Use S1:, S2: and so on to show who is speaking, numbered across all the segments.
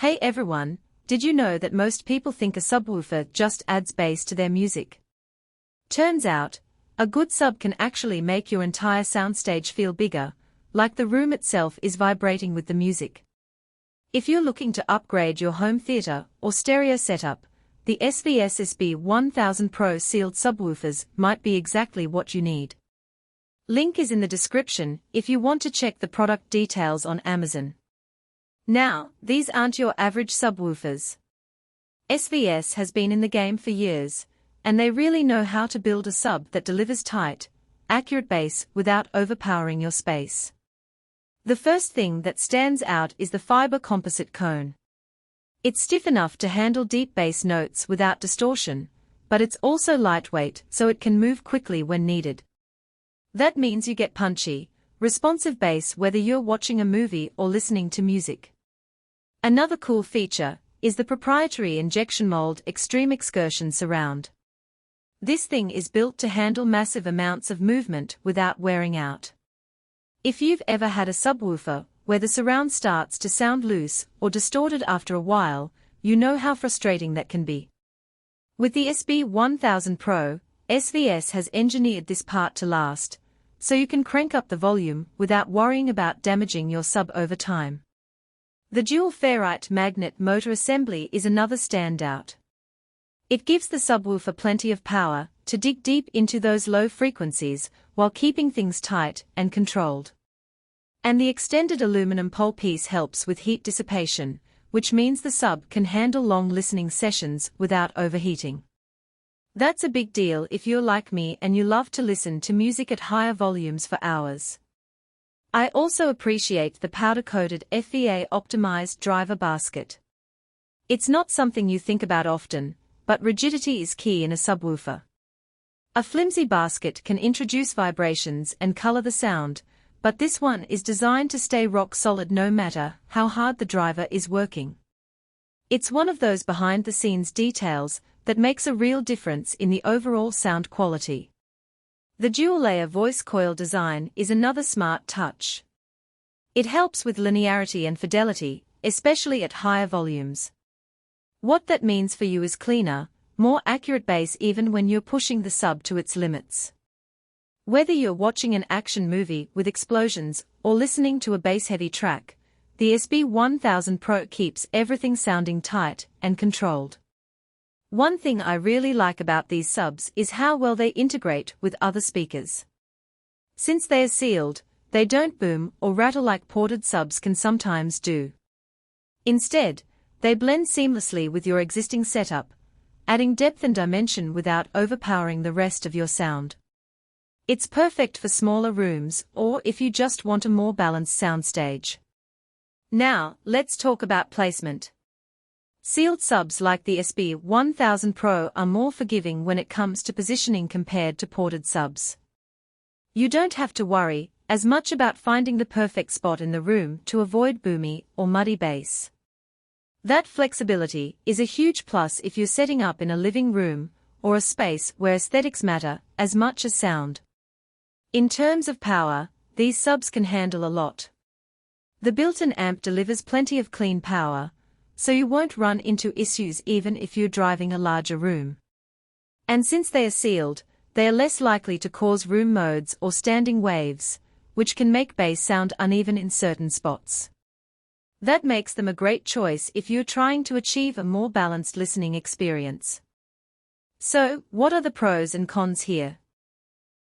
S1: Hey everyone, did you know that most people think a subwoofer just adds bass to their music? Turns out, a good sub can actually make your entire soundstage feel bigger, like the room itself is vibrating with the music. If you're looking to upgrade your home theater or stereo setup, the SVS SB-1000 Pro sealed subwoofers might be exactly what you need. Link is in the description if you want to check the product details on Amazon. Now, these aren't your average subwoofers. SVS has been in the game for years, and they really know how to build a sub that delivers tight, accurate bass without overpowering your space. The first thing that stands out is the fiber composite cone. It's stiff enough to handle deep bass notes without distortion, but it's also lightweight so it can move quickly when needed. That means you get punchy, responsive bass whether you're watching a movie or listening to music. Another cool feature is the proprietary injection mold Extreme Excursion Surround. This thing is built to handle massive amounts of movement without wearing out. If you've ever had a subwoofer where the surround starts to sound loose or distorted after a while, you know how frustrating that can be. With the SB-1000 Pro, SVS has engineered this part to last, so you can crank up the volume without worrying about damaging your sub over time. The dual ferrite magnet motor assembly is another standout. It gives the subwoofer plenty of power to dig deep into those low frequencies while keeping things tight and controlled. And the extended aluminum pole piece helps with heat dissipation, which means the sub can handle long listening sessions without overheating. That's a big deal if you're like me and you love to listen to music at higher volumes for hours. I also appreciate the powder-coated FVA-optimized driver basket. It's not something you think about often, but rigidity is key in a subwoofer. A flimsy basket can introduce vibrations and color the sound, but this one is designed to stay rock solid no matter how hard the driver is working. It's one of those behind-the-scenes details that makes a real difference in the overall sound quality. The dual-layer voice coil design is another smart touch. It helps with linearity and fidelity, especially at higher volumes. What that means for you is cleaner, more accurate bass even when you're pushing the sub to its limits. Whether you're watching an action movie with explosions or listening to a bass-heavy track, the SB-1000 Pro keeps everything sounding tight and controlled. One thing I really like about these subs is how well they integrate with other speakers. Since they are sealed, they don't boom or rattle like ported subs can sometimes do. Instead, they blend seamlessly with your existing setup, adding depth and dimension without overpowering the rest of your sound. It's perfect for smaller rooms or if you just want a more balanced soundstage. Now, let's talk about placement. Sealed subs like the SB-1000 Pro are more forgiving when it comes to positioning compared to ported subs. You don't have to worry as much about finding the perfect spot in the room to avoid boomy or muddy bass. That flexibility is a huge plus if you're setting up in a living room or a space where aesthetics matter as much as sound. In terms of power, these subs can handle a lot. The built-in amp delivers plenty of clean power, so you won't run into issues even if you're driving a larger room. And since they are sealed, they are less likely to cause room modes or standing waves, which can make bass sound uneven in certain spots. That makes them a great choice if you're trying to achieve a more balanced listening experience. So, what are the pros and cons here?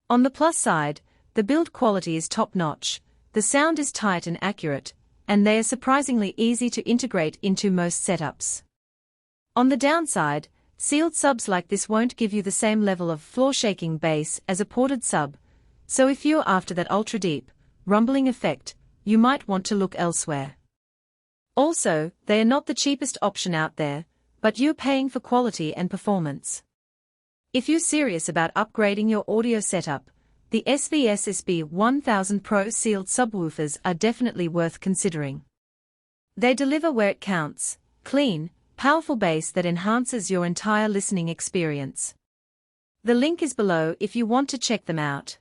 S1: On the plus side, the build quality is top-notch, the sound is tight and accurate, and they are surprisingly easy to integrate into most setups. On the downside, sealed subs like this won't give you the same level of floor-shaking bass as a ported sub, so if you're after that ultra-deep, rumbling effect, you might want to look elsewhere. Also, they are not the cheapest option out there, but you're paying for quality and performance. If you're serious about upgrading your audio setup, the SVS SB-1000 Pro sealed subwoofers are definitely worth considering. They deliver where it counts, clean, powerful bass that enhances your entire listening experience. The link is below if you want to check them out.